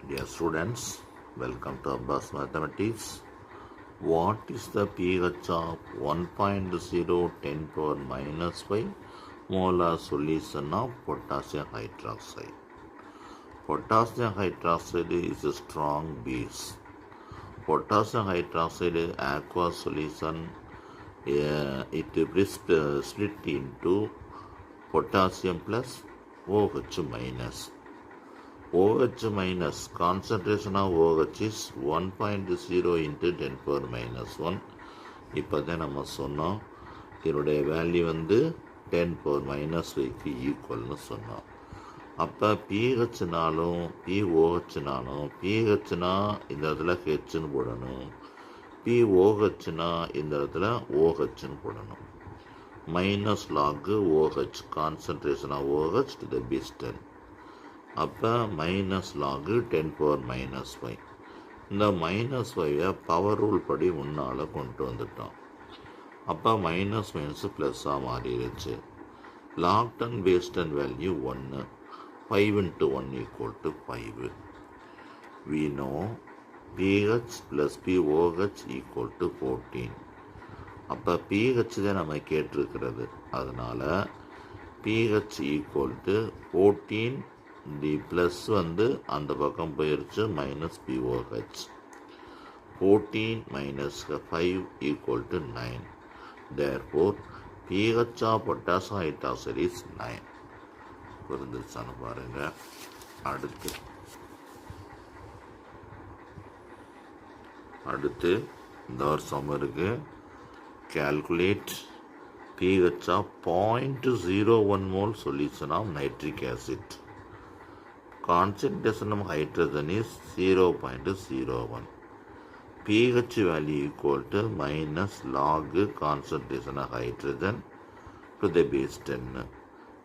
Dear students, welcome to Abbas Mathematics. What is the pH of 1.0 10 power minus 5 molar solution of potassium hydroxide? Potassium hydroxide is a strong base. Potassium hydroxide aqueous solution, it is split into potassium plus OH minus. OH minus, concentration of OH is 1.0 into 10 power minus 1. இப்போ தான் நம்ம சொன்னோம் இதனுடைய value வந்து 10 power minus 5க்கு ஈக்குவல்னு சொன்னோம். அப்போ பிஹெச்னாலும் பிஓஹெச்னாலும் பிஹெச்னா இந்த இடத்துல ஹெச்னு போடணும், பிஓஹெச்னா இந்த இடத்துல ஓஹெச்னு போடணும். Minus log OH, concentration of OH to the base 10. அப்போ மைனஸ் லாகு 10 பவர் மைனஸ் 5. இந்த மைனஸ் 5 பவர் ரூல் படி முன்னால் கொண்டு வந்துட்டோம். அப்போ மைனஸ் மைனஸ் ப்ளஸ்ஸாக மாறிடுச்சு. Log 10 base 10 value 1, 5 into 1 equal to 5. We know pH plus POH equal to 14. அப்போ pH தான் நம்ம கேட்டிருக்கிறது. அதனால் pH equal to 14. The plus வந்து அந்த பக்கம் போயிடுச்சு, minus pOH. 14 minus 5 equal to 9. Therefore, pH of potassium hydroxide is 9. புரிஞ்சிருச்சான்னு பாருங்க. அடுத்து இந்த ஒரு சம் இருக்கு. Calculate pH of 0.01 mole solution of nitric acid. Concentration of hydrogen is 0.01. pH value equal to minus log concentration of hydrogen to the base 10.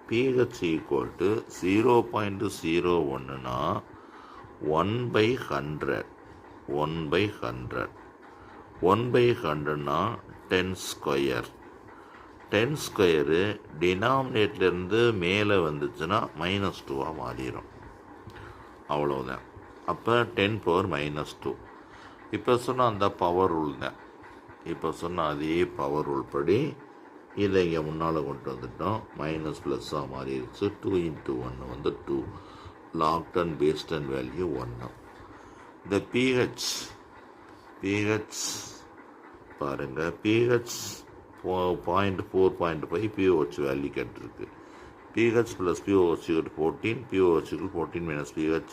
pH equal to 0.01 na 1 by 100. 1 by 100. 1 by 100 na 10 square. 10 square டினாமினேட்லேருந்து மேலே வந்துச்சுன்னா minus 2 மாறிடும். அவ்வளோதான். அப்போ 10 power minus 2. இப்போ சொன்ன அந்த power rule தான். இப்போ சொன்ன அதே பவர் ரூல் படி இதை இங்கே முன்னால் கொண்டு வந்துட்டோம். மைனஸ் ப்ளஸ்ஸாக மாறிடுச்சு. 2 into 1 வந்து 2. Log 10 base 10 value 1. இந்த pH பாருங்கள். pH 0.4.5 pOH வேல்யூ கேட்டிருக்கு. pH plus pOH equal to 14, pOH equal to 14 minus pH,